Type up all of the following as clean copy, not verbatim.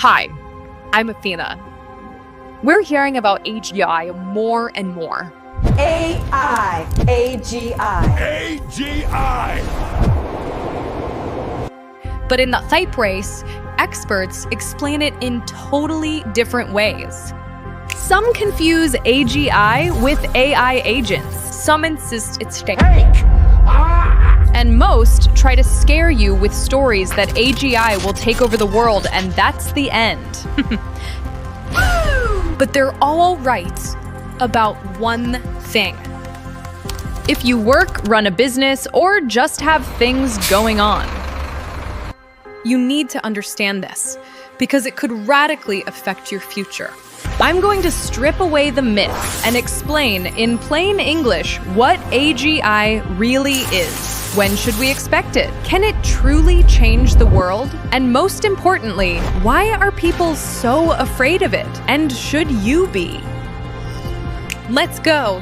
Hi, I'm Athena. We're hearing about AGI more and more. AI, AGI. AGI! But in the hype race, experts explain it in totally different ways. Some confuse AGI with AI agents. Some insist it's fake. And most try to scare you with stories that AGI will take over the world and that's the end. But they're all right about one thing. If you work, run a business, or just have things going on, you need to understand this because it could radically affect your future. I'm going to strip away the myths and explain in plain English what AGI really is. When should we expect it? Can it truly change the world? And most importantly, why are people so afraid of it? And should you be? Let's go.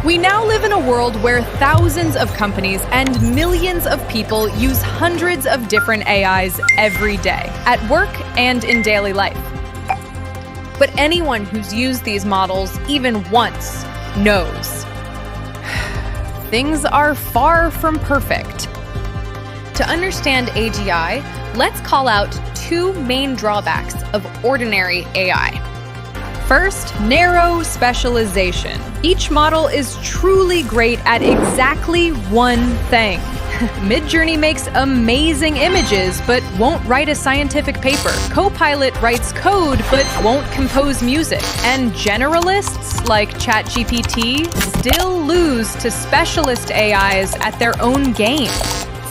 We now live in a world where thousands of companies and millions of people use hundreds of different AIs every day, at work and in daily life. But anyone who's used these models even once knows things are far from perfect. To understand AGI, let's call out two main drawbacks of ordinary AI. First, narrow specialization. Each model is truly great at exactly one thing. Midjourney makes amazing images, but won't write a scientific paper. Copilot writes code, but won't compose music. And generalists, like ChatGPT, still lose to specialist AIs at their own game.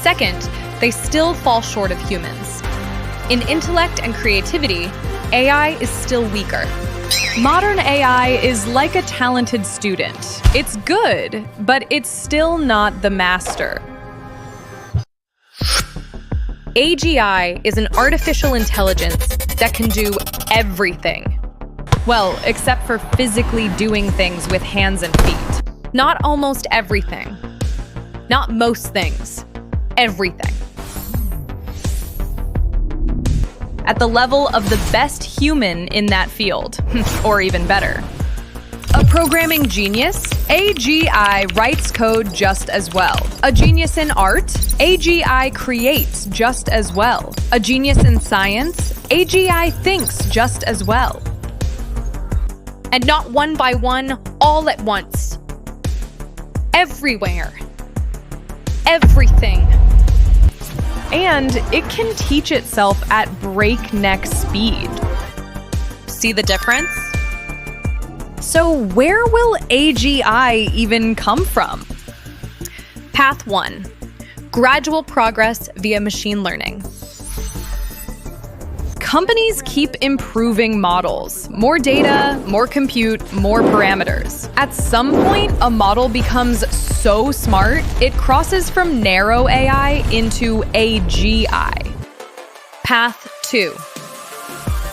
Second, they still fall short of humans. In intellect and creativity, AI is still weaker. Modern AI is like a talented student. It's good, but it's still not the master. AGI is an artificial intelligence that can do everything. Well, except for physically doing things with hands and feet. Not almost everything. Not most things. Everything. At the level of the best human in that field, or even better. A programming genius, AGI writes code just as well. A genius in art, AGI creates just as well. A genius in science, AGI thinks just as well. And not one by one, all at once. Everywhere. Everything. And it can teach itself at breakneck speed. See the difference? So where will AGI even come from? Path 1. Gradual progress via machine learning. Companies keep improving models. More data, more compute, more parameters. At some point, a model becomes so smart, it crosses from narrow AI into AGI. Path 2.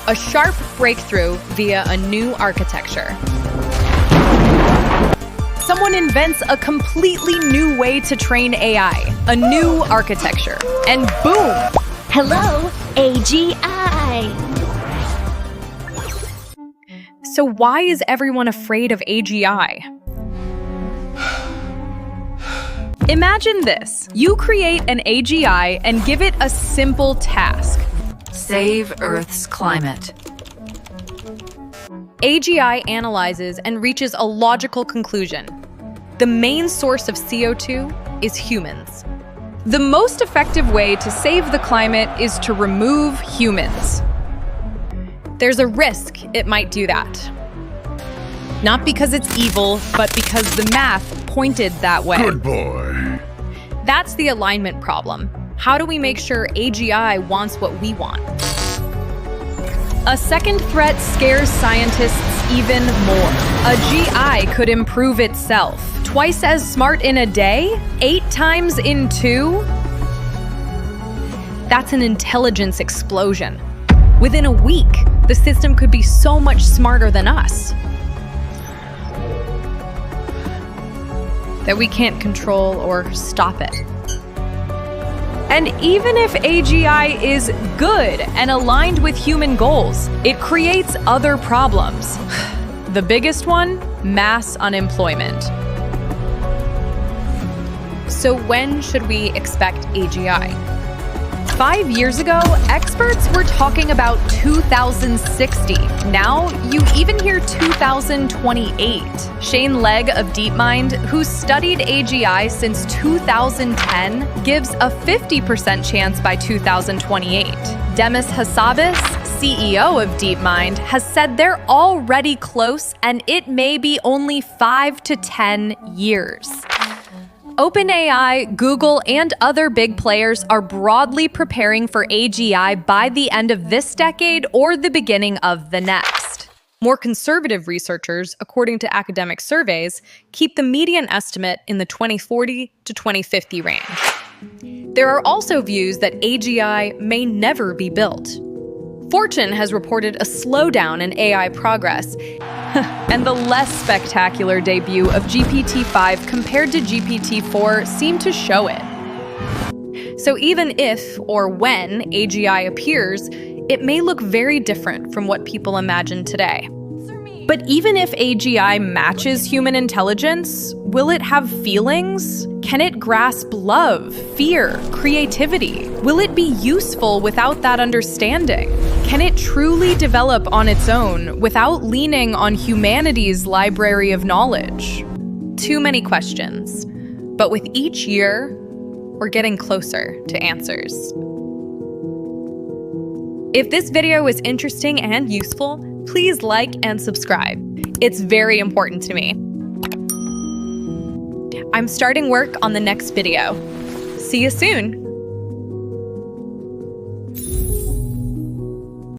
A sharp breakthrough via a new architecture. Someone invents a completely new way to train AI, a new architecture, and boom! Hello, AGI! So why is everyone afraid of AGI? Imagine this. You create an AGI and give it a simple task. Save Earth's climate. AGI analyzes and reaches a logical conclusion. The main source of CO2 is humans. The most effective way to save the climate is to remove humans. There's a risk it might do that. Not because it's evil, but because the math pointed that way. Good boy. That's the alignment problem. How do we make sure AGI wants what we want? A second threat scares scientists even more. A GI could improve itself. Twice as smart in a day? 8 times in 2? That's an intelligence explosion. Within a week, the system could be so much smarter than us that we can't control or stop it. And even if AGI is good and aligned with human goals, it creates other problems. The biggest one, mass unemployment. So when should we expect AGI? 5 years ago, experts were talking about 2060. Now, you even hear 2028. Shane Legg of DeepMind, who's studied AGI since 2010, gives a 50% chance by 2028. Demis Hassabis, CEO of DeepMind, has said they're already close and it may be only 5 to 10 years. OpenAI, Google, and other big players are broadly preparing for AGI by the end of this decade or the beginning of the next. More conservative researchers, according to academic surveys, keep the median estimate in the 2040 to 2050 range. There are also views that AGI may never be built. Fortune has reported a slowdown in AI progress, and the less spectacular debut of GPT-5 compared to GPT-4 seemed to show it. So even if or when AGI appears, it may look very different from what people imagine today. But even if AGI matches human intelligence, will it have feelings? Can it grasp love, fear, creativity? Will it be useful without that understanding? Can it truly develop on its own without leaning on humanity's library of knowledge? Too many questions. But with each year, we're getting closer to answers. If this video is interesting and useful, please like and subscribe. It's very important to me. I'm starting work on the next video. See you soon!